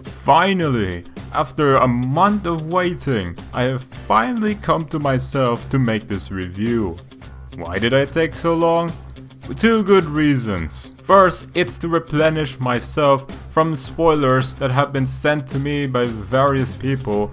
Finally, after a month of waiting, I have finally come to myself to make this review. Why did I take so long? Two good reasons. First, it's to replenish myself from spoilers that have been sent to me by various people,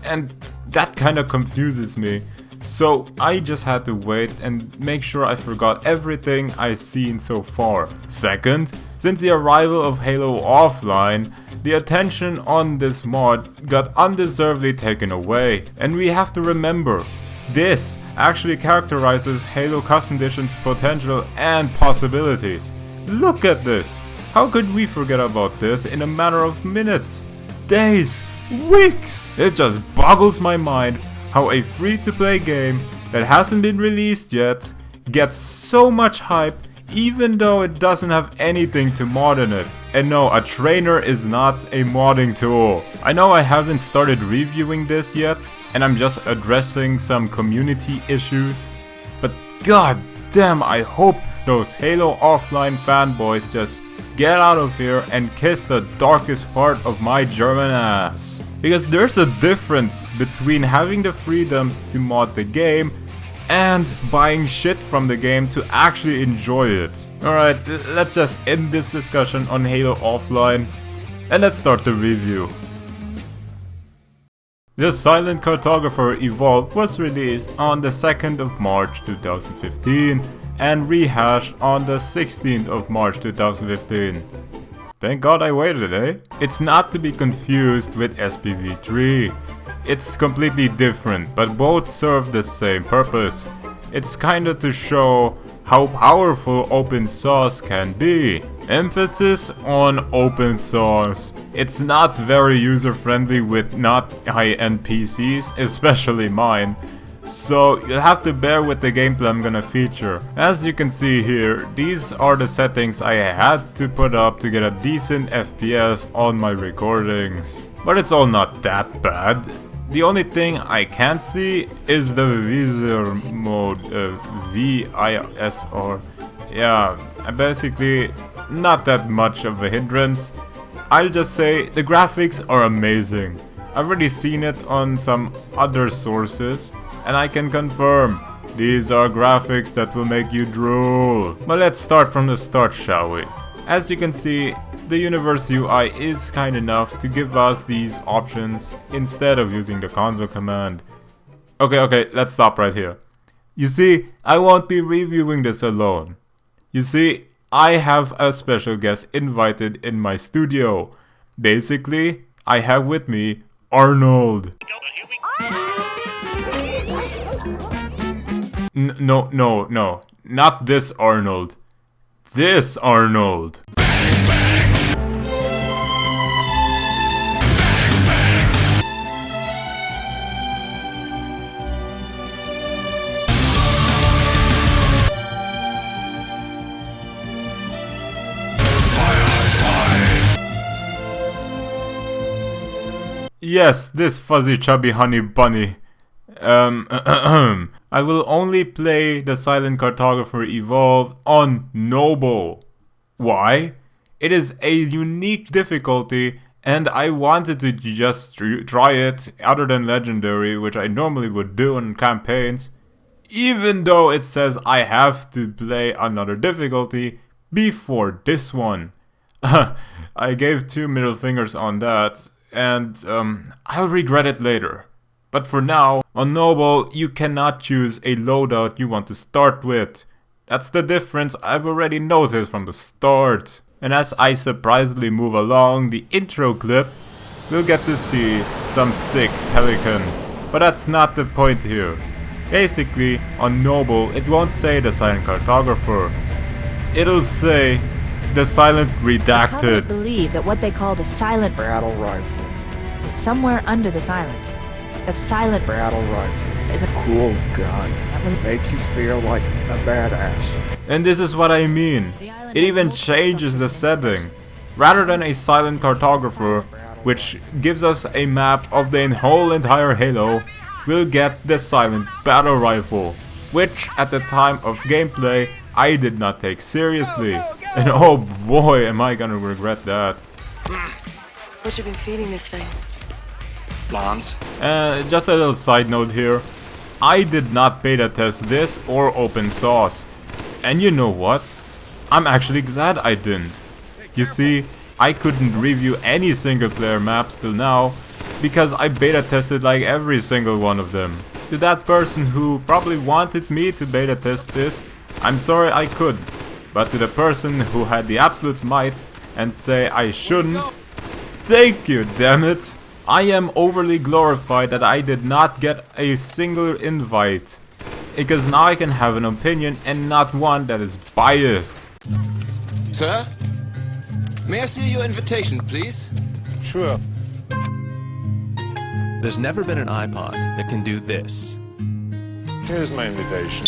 and that kinda confuses me. So I just had to wait and make sure I forgot everything I've seen so far. Second, since the arrival of Halo Offline, the attention on this mod got undeservedly taken away. And we have to remember, this actually characterizes Halo Custom Edition's potential and possibilities. Look at this! How could we forget about this in a matter of minutes, days, weeks? It just boggles my mind how a free-to-play game that hasn't been released yet gets so much hype even though it doesn't have anything to mod in it. And no, a trainer is not a modding tool. I know I haven't started reviewing this yet, and I'm just addressing some community issues, but god damn, I hope those Halo Offline fanboys just get out of here and kiss the darkest part of my German ass. Because there's a difference between having the freedom to mod the game and buying shit from the game to actually enjoy it. Alright, let's just end this discussion on Halo Offline and let's start the review. The Silent Cartographer Evolved was released on the 2nd of March 2015 and rehashed on the 16th of March 2015. Thank god I waited, eh? It's not to be confused with SPV3. It's completely different, but both serve the same purpose. It's kinda to show how powerful open source can be. Emphasis on open source. It's not very user friendly with not high-end PCs, especially mine. So you'll have to bear with the gameplay I'm gonna feature. As you can see here, these are the settings I had to put up to get a decent FPS on my recordings. But it's all not that bad. The only thing I can't see is the visor mode, VISR. Yeah, basically not that much of a hindrance. I'll just say the graphics are amazing. I've already seen it on some other sources, and I can confirm, these are graphics that will make you drool. But let's start from the start, shall we? As you can see, the universe UI is kind enough to give us these options instead of using the console command. Okay, let's stop right here. You see, I won't be reviewing this alone. You see, I have a special guest invited in my studio. Basically, I have with me Arnold. No, not this Arnold. This Arnold. Yes, this fuzzy chubby honey bunny. I will only play the Silent Cartographer Evolved on Noble. Why? It is a unique difficulty and I wanted to just try it other than Legendary, which I normally would do in campaigns, even though it says I have to play another difficulty before this one. I gave 2 middle fingers on that, and I'll regret it later. But for now, on Noble, you cannot choose a loadout you want to start with. That's the difference I've already noticed from the start. And as I surprisingly move along the intro clip, we'll get to see some sick pelicans. But that's not the point here. Basically, on Noble, it won't say the Silent Cartographer. It'll say the Silent Redacted. I believe that what they call the Silent Battle Rifle is somewhere under this island. The Silent Battle Rifle is a cool gun that will make you feel like a badass. And this is what I mean. It even changes the setting. Rather than a Silent Cartographer, which gives us a map of the whole entire Halo, we'll get the Silent Battle Rifle, which at the time of gameplay I did not take seriously. And oh boy, am I gonna regret that. What you been feeding this thing? Blondes. Just a little side note here. I did not beta test this or open source. And you know what? I'm actually glad I didn't. You see, I couldn't review any single player maps till now because I beta tested like every single one of them. To that person who probably wanted me to beta test this, I'm sorry I couldn't. But to the person who had the absolute might and say I shouldn't, thank you, damn it! I am overly glorified that I did not get a single invite. Because now I can have an opinion and not one that is biased. Sir? May I see your invitation, please? Sure. There's never been an iPod that can do this. Here's my invitation.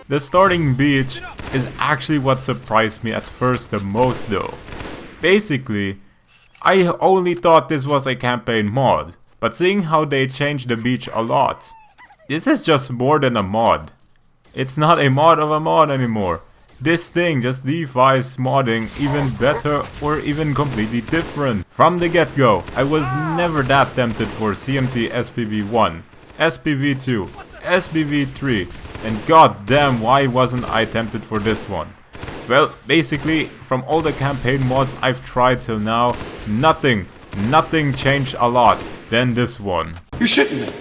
The starting beach is actually what surprised me at first the most though. Basically, I only thought this was a campaign mod, but seeing how they changed the beach a lot, this is just more than a mod. It's not a mod of a mod anymore. This thing just defies modding even better or even completely different. From the get-go, I was never that tempted for CMT SPV1, SPV2, SPV3, and goddamn why wasn't I tempted for this one? Well, basically, from all the campaign mods I've tried till now, nothing changed a lot than this one. You're shitting me.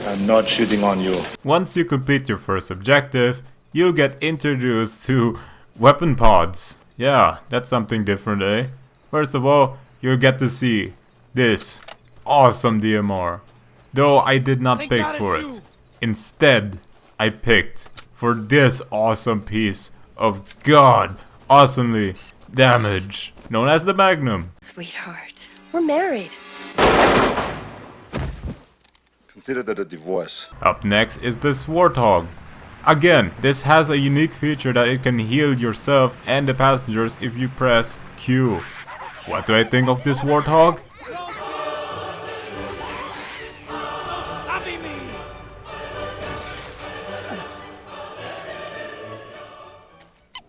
I'm not shitting on you. Once you complete your first objective, you'll get introduced to weapon pods. Yeah, that's something different, eh? First of all, you'll get to see this awesome DMR. Though I did not pick for it. Instead, I picked for this awesome piece of god awesomely damage, known as the Magnum. Sweetheart, we're married. Consider that a divorce. Up next is this Warthog. Again, this has a unique feature that it can heal yourself and the passengers if you press Q. What do I think of this Warthog?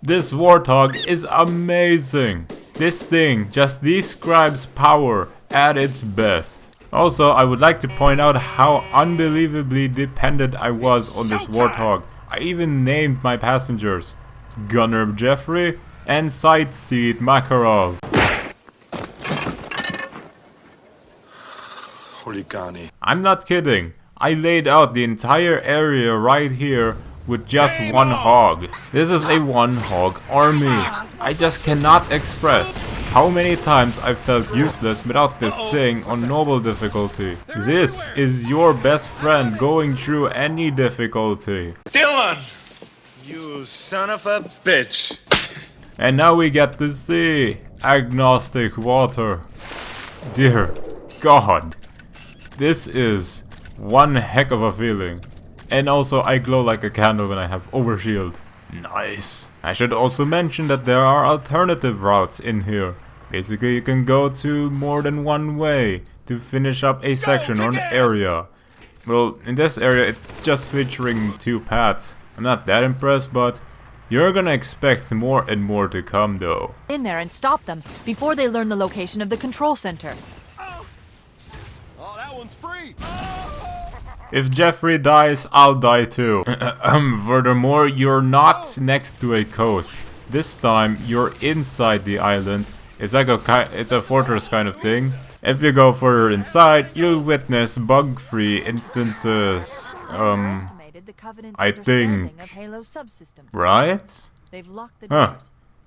This Warthog is amazing. This thing just describes power at its best. Also, I would like to point out how unbelievably dependent I was on this Warthog. I even named my passengers Gunner Jeffrey and Sightseed Makarov. Huligani. I'm not kidding. I laid out the entire area right here with just one hog. This is a one hog army. I just cannot express how many times I felt useless without this thing on normal difficulty. This is your best friend going through any difficulty. Dylan! You son of a bitch. And now we get to see agnostic water. Dear God, this is one heck of a feeling. And also I glow like a candle when I have overshield. Nice. I should also mention that there are alternative routes in here. Basically you can go to more than one way to finish up a section or an area. Well, in this area it's just featuring 2 paths. I'm not that impressed, but you're gonna expect more and more to come though. In there and stop them before they learn the location of the control center. Oh, that one's free. If Jeffrey dies, I'll die too. Furthermore, you're not next to a coast. This time, you're inside the island. It's like it's a fortress kind of thing. If you go further inside, you'll witness bug-free instances. I think. Right? Huh.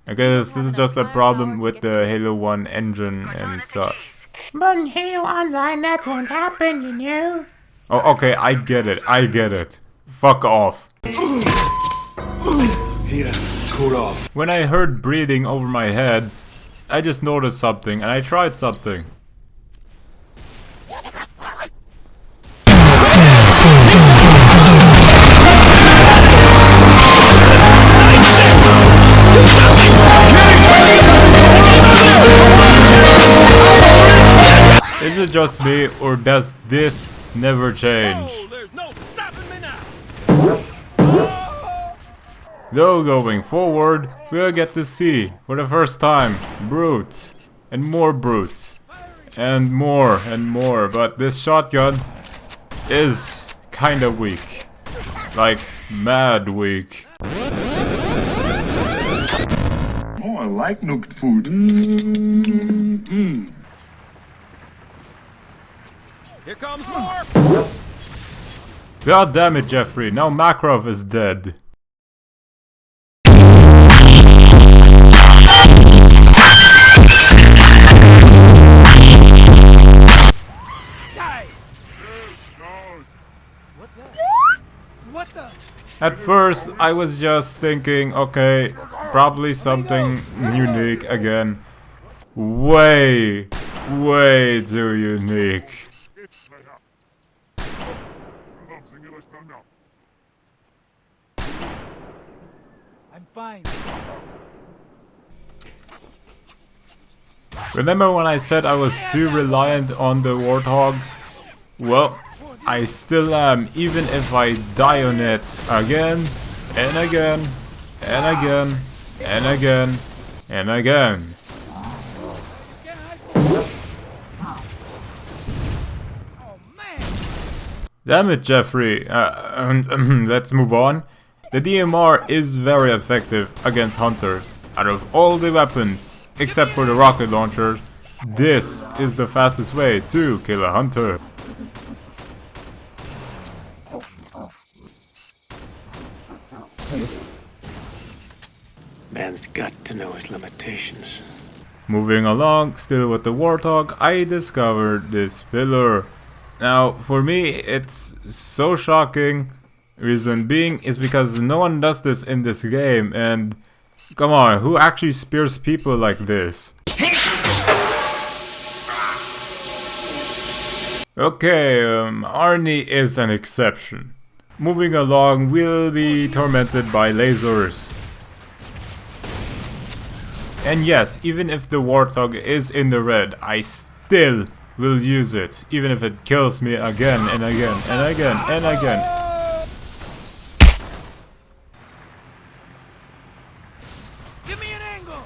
I guess this is just a problem with the Halo 1 engine and such. But in Halo Online that won't happen, you know. Oh, okay, I get it. Fuck off. Here, cool off. When I heard breathing over my head, I just noticed something and I tried something. Is it just me or does this never change? Oh, there's no stopping me now. Though going forward, we'll get to see, for the first time, brutes. And more brutes. And more, but this shotgun is kinda weak. Like, mad weak. Oh, I like nuked food. Here comes more! God damn it, Jeffrey, now Makarov is dead. What the? At first, I was just thinking, okay, probably something unique again. Way too unique. I'm fine. Remember when I said I was too reliant on the Warthog? Well, I still am, even if I die on it again, and again, and again, and again, and again. Damn it, Jeffrey. Let's move on. The DMR is very effective against hunters. Out of all the weapons, except for the rocket launcher, this is the fastest way to kill a hunter. Man's got to know his limitations. Moving along, still with the Warthog, I discovered this pillar. Now, for me, it's so shocking. Reason being is because no one does this in this game, and come on, who actually spears people like this? Okay, Arnie is an exception. Moving along, we'll be tormented by lasers. And yes, even if the Warthog is in the red, I still will use it, even if it kills me again and again and again and again. Give me an angle!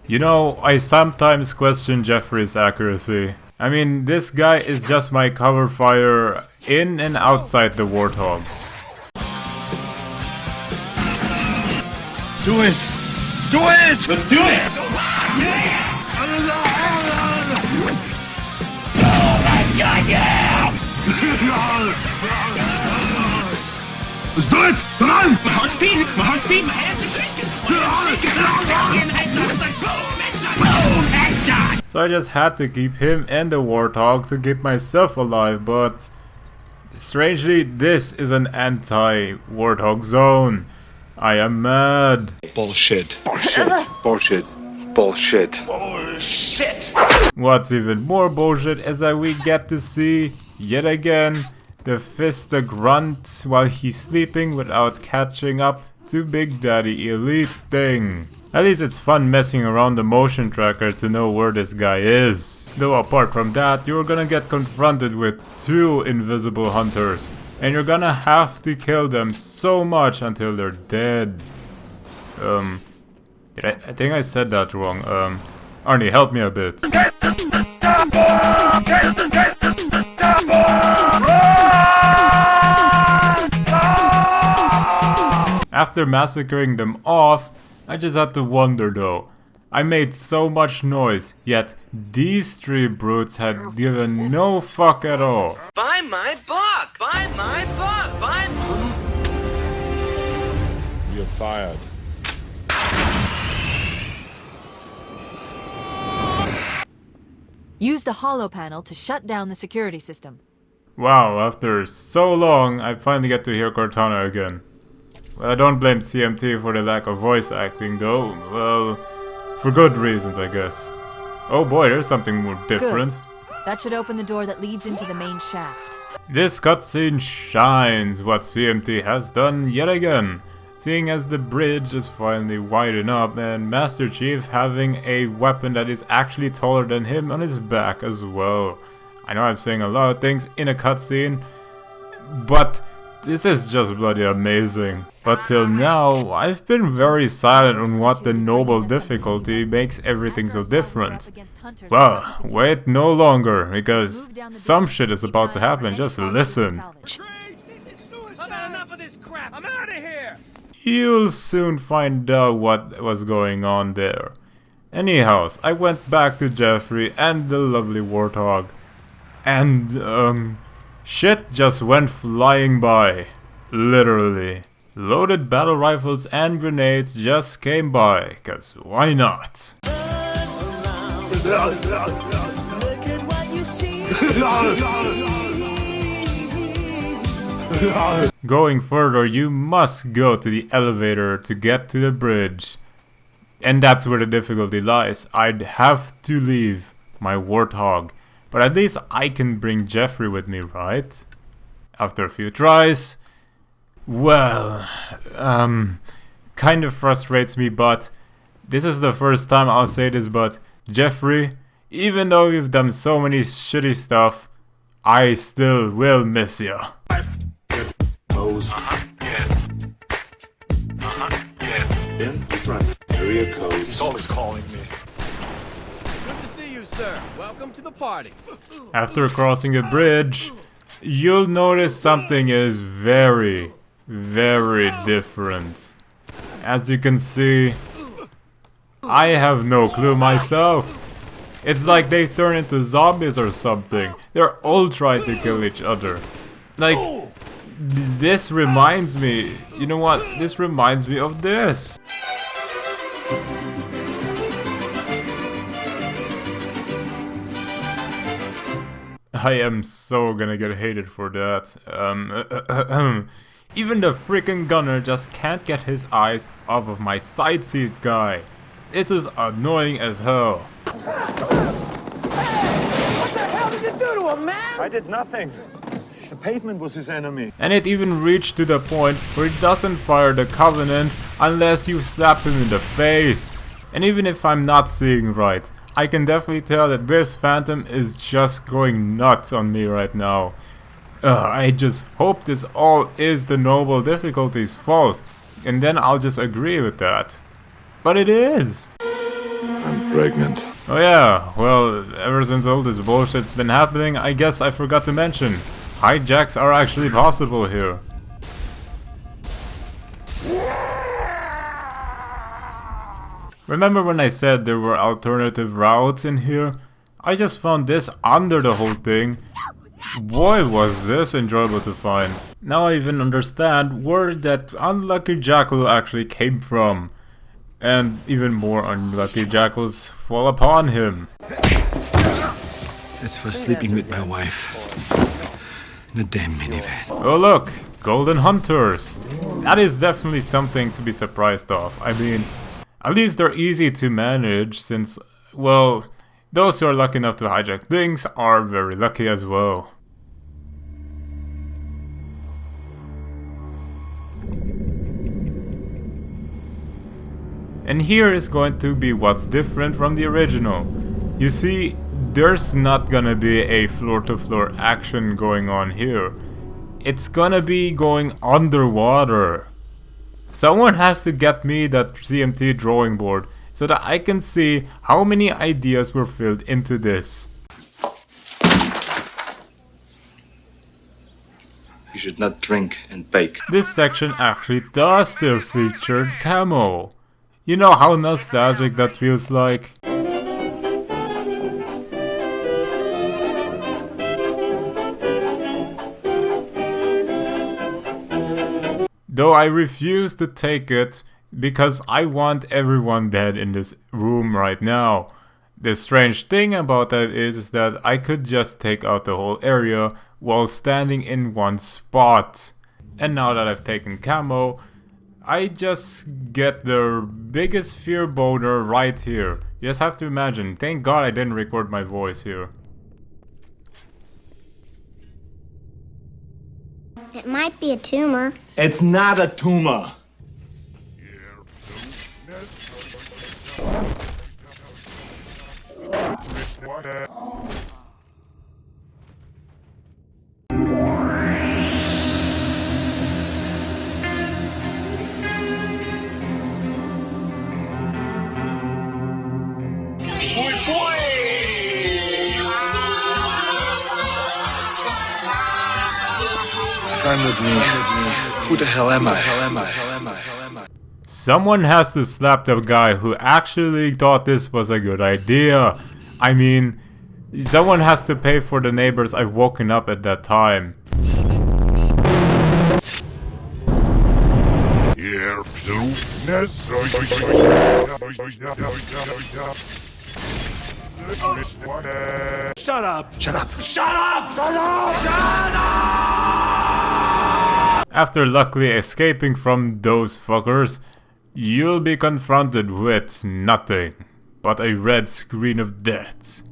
You know, I sometimes question Jeffrey's accuracy. I mean, this guy is just my cover fire in and outside the Warthog. Do it! Do it! Let's do it! Let's do it! Come on! My heart's beating! My heart's beating! My hands are shaking! Boom! Headshot! So I just had to keep him and the Warthog to keep myself alive, but strangely, this is an anti-Warthog zone. I am mad. Bullshit. Bullshit. Bullshit. Bullshit. Bullshit! What's even more bullshit is that we get to see, yet again, the fist the grunt while he's sleeping without catching up to Big Daddy Elite thing. At least it's fun messing around the motion tracker to know where this guy is. Though apart from that, you're gonna get confronted with 2 invisible hunters. And you're gonna have to kill them so much until they're dead. I think I said that wrong. Arnie, help me a bit. After massacring them off, I just had to wonder though. I made so much noise, yet these 3 brutes had given no fuck at all. Buy my book! Buy my book! Buy my... You're fired. Use the holo panel to shut down the security system. Wow, after so long, I finally get to hear Cortana again. Well, I don't blame CMT for the lack of voice acting though. Well, for good reasons, I guess. Oh boy, there's something more different. Good. That should open the door that leads into the main shaft. This cutscene shines what CMT has done yet again, seeing as the bridge is finally widen up and Master Chief having a weapon that is actually taller than him on his back as well. I know I'm saying a lot of things in a cutscene, but This is just bloody amazing. But till now, I've been very silent on what the noble difficulty makes everything so different. Well, wait no longer, because some shit is about to happen, just listen. I've had enough of this crap. I'm out of here. You'll soon find out what was going on there. Anyhow, I went back to Jeffrey and the lovely Warthog. And, shit just went flying by. Literally. Loaded battle rifles and grenades just came by, 'cause why not? Going further, you must go to the elevator to get to the bridge. And that's where the difficulty lies. I'd have to leave my Warthog. But at least I can bring Jeffrey with me, right? After a few tries. Well, kind of frustrates me, but this is the first time I'll say this, but Jeffrey, even though you've done so many shitty stuff, I still will miss you. In front, area code. He's always calling me. Good to see you, sir. Welcome to the party. After crossing a bridge, you'll notice something is very, very different. As you can see, I have no clue myself. It's like they turn into zombies or something. They're all trying to kill each other. Like, this reminds me, you know what? This reminds me of this. I am so gonna get hated for that. Even the freaking gunner just can't get his eyes off of my side seat guy. This is annoying as hell. What the hell did you do to him, man? I did nothing. The pavement was his enemy. And it even reached to the point where it doesn't fire the Covenant unless you slap him in the face. And even if I'm not seeing right, I can definitely tell that this Phantom is just going nuts on me right now. I just hope this all is the noble difficulty's fault, and then I'll just agree with that. But it is! I'm pregnant. Oh yeah, well, ever since all this bullshit's been happening, I guess I forgot to mention, hijacks are actually possible here. Remember when I said there were alternative routes in here? I just found this under the whole thing. Boy, was this enjoyable to find. Now I even understand where that unlucky jackal actually came from. And even more unlucky jackals fall upon him. That's for sleeping with my wife. The damn minivan. Oh look, golden hunters. That is definitely something to be surprised of. I mean, at least they're easy to manage since, well, those who are lucky enough to hijack things are very lucky as well. And here is going to be what's different from the original. You see, there's not gonna be a floor-to-floor action going on here. It's gonna be going underwater. Someone has to get me that CMT drawing board so that I can see how many ideas were filled into this. You should not drink and bake. This section actually does still feature camo. You know how nostalgic that feels like? Though I refuse to take it because I want everyone dead in this room right now. The strange thing about that is that I could just take out the whole area while standing in one spot. And now that I've taken camo, I just get the biggest fear boner right here. You just have to imagine. Thank God I didn't record my voice here. It might be a tumor. It's not a tumor. Run with me. Who the hell am I? Someone has to slap the guy who actually thought this was a good idea. I mean, someone has to pay for the neighbors I've woken up at that time. Shut up! After luckily escaping from those fuckers, you'll be confronted with nothing but a red screen of death.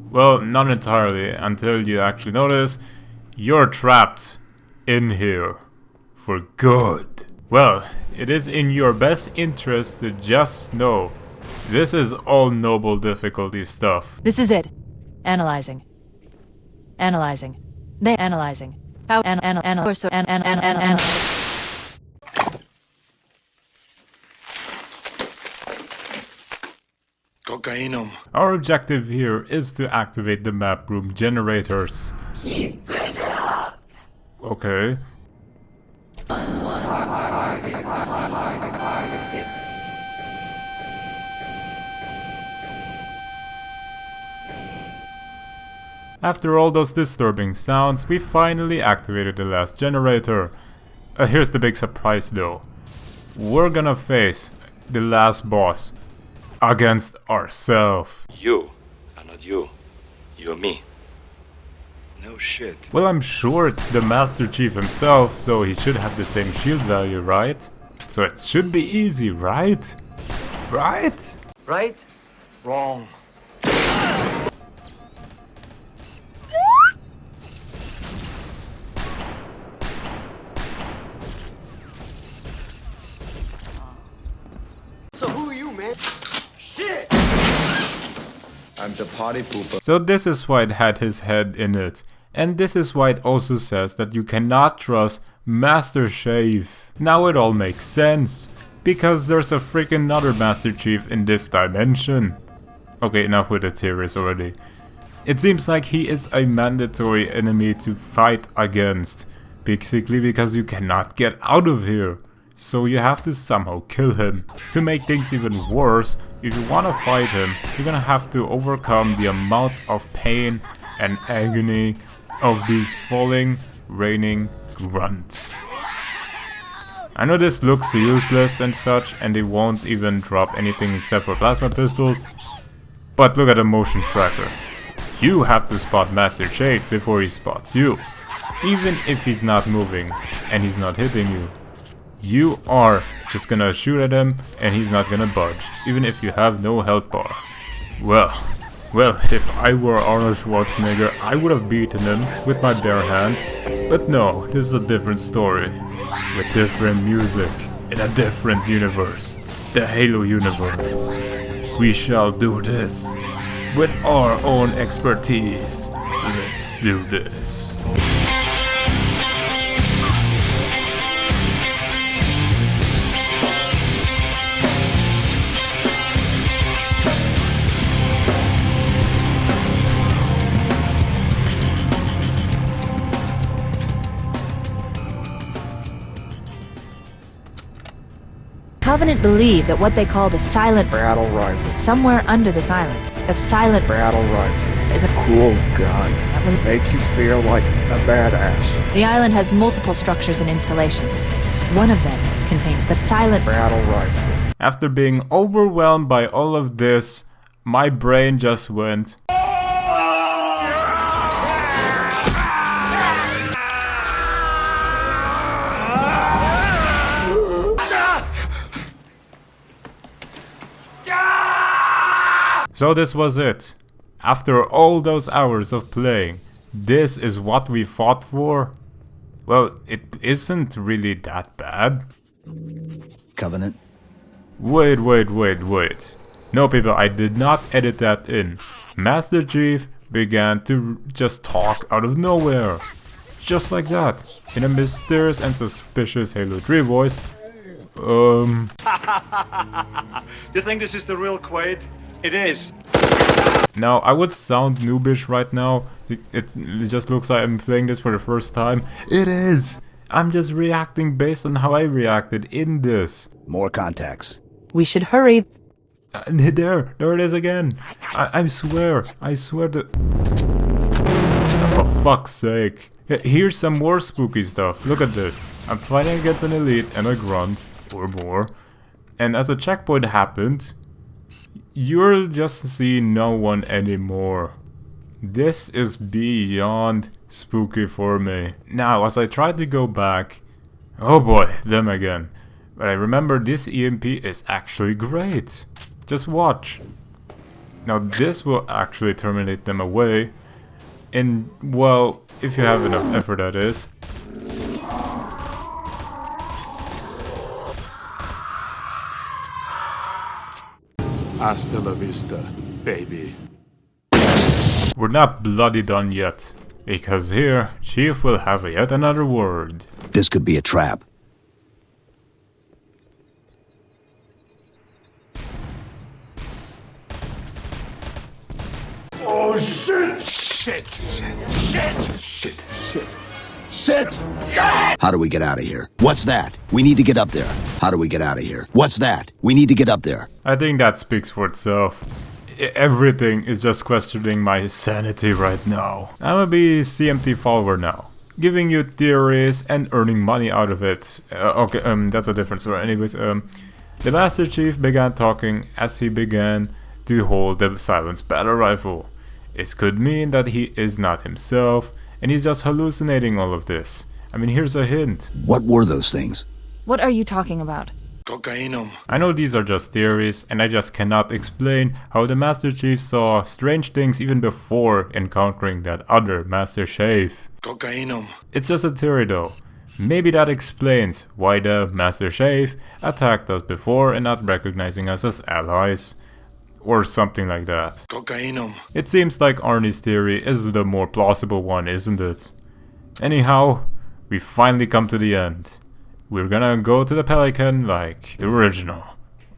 Well, not entirely, until you actually notice you're trapped in here for good. Well, it is in your best interest to just know this is all noble difficulty stuff. This is it. Analyzing. Analyzing. They analyzing. How Cocainum. Our objective here is to activate the map room generators. Keep it up. Okay. After all those disturbing sounds, we finally activated the last generator. Here's the big surprise though. We're gonna face the last boss against ourselves. You are not you. You're me. No shit. Well, I'm sure it's the Master Chief himself, so he should have the same shield value, right? So it should be easy, right? Right? Right? Wrong. So who are you, man? Shit! I'm the party pooper. So this is why it had his head in it. And this is why it also says that you cannot trust Master Chief. Now it all makes sense. Because there's a freaking another Master Chief in this dimension. Okay, enough with the theories already. It seems like he is a mandatory enemy to fight against. Basically because you cannot get out of here. So you have to somehow kill him. To make things even worse, if you want to fight him, you're gonna have to overcome the amount of pain and agony of these falling, raining grunts. I know this looks useless and such, and they won't even drop anything except for plasma pistols, but look at the motion tracker. You have to spot Master Chief before he spots you. Even if he's not moving and he's not hitting you. You are just gonna shoot at him and he's not gonna budge, even if you have no health bar. Well, if I were Arnold Schwarzenegger, I would have beaten him with my bare hands. But no, this is a different story. With different music, in a different universe. The Halo universe. We shall do this. With our own expertise. Let's do this. Covenant believe that what they call the silent Battle rifle. is somewhere under this island. The silent Battle rifle. is a Cool gun. That will make you feel like a badass. The island has multiple structures and installations. One of them contains the silent Battle rifle. After being overwhelmed by all of this, my brain just went. So this was it. After all those hours of playing, this is what we fought for? Well, it isn't really that bad. Covenant. Wait. No people, I did not edit that in. Master Chief began to just talk out of nowhere. Just like that. In a mysterious and suspicious Halo 3 voice. You think this is the real Quaid? It is. Now, I would sound noobish right now. It just looks like I'm playing this for the first time. It is! I'm just reacting based on how I reacted in this. More contacts. We should hurry. There it is again. I swear to... For fuck's sake. Here's some more spooky stuff. Look at this. I'm fighting against an elite and a grunt, or more. And as a checkpoint happened, you'll just see no one anymore. This is beyond spooky for me. Now, as I try to go back... Oh boy, them again. But I remember this EMP is actually great. Just watch. Now this will actually terminate them away. And, well, if you have enough effort, that is. Hasta la vista, baby. We're not bloody done yet. Because here, Chief will have yet another word. This could be a trap. Oh shit! Shit! How do we get out of here? What's that? We need to get up there. How do we get out of here? What's that? We need to get up there. I think that speaks for itself. Everything is just questioning my sanity right now. I'm gonna be CMT follower now, giving you theories and earning money out of it. Okay, that's a different story. Anyways, the Master Chief began talking as he began to hold the silenced battle rifle. It could mean that he is not himself, and he's just hallucinating all of this. I mean, here's a hint. What were those things? What are you talking about? Cocainum. I know these are just theories, and I just cannot explain how the Master Chief saw strange things even before encountering that other Master Chief. Cocainum. It's just a theory though. Maybe that explains why the Master Chief attacked us before and not recognizing us as allies. Or something like that. Cocainum. It seems like Arnie's theory is the more plausible one, isn't it? Anyhow, we finally come to the end. We're gonna go to the Pelican like the original.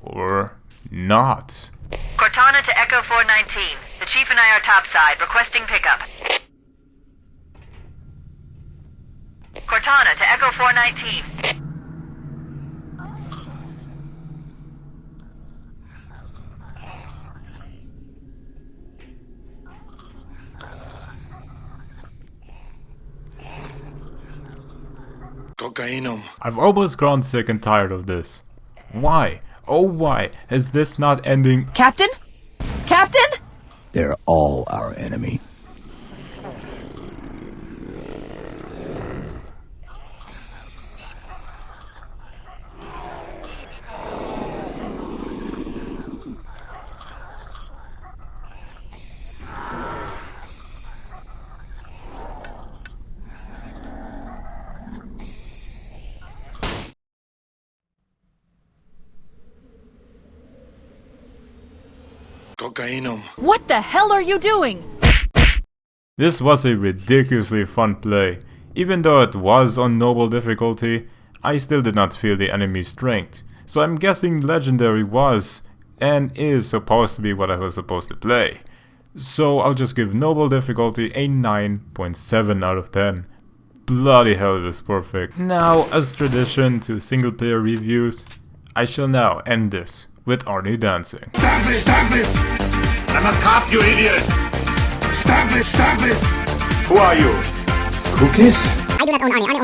Or not. Cortana to Echo 419. The Chief and I are topside, requesting pickup. Cortana to Echo 419. Cocainum. I've almost grown sick and tired of this. Why? Oh why is this not ending? Captain? Captain? They're all our enemy. Cocainum. What the hell are you doing? This was a ridiculously fun play. Even though it was on noble difficulty, I still did not feel the enemy's strength. So I'm guessing legendary was and is supposed to be what I was supposed to play. So I'll just give noble difficulty a 9.7 out of 10. Bloody hell, it was perfect. Now, as tradition to single player reviews, I shall now end this with Arnie dancing. Stop it! Stop it! I'm a cop, you idiot! Stop it! Stop it! Who are you? Cookies? I do not own Arnie. Arnie owns me.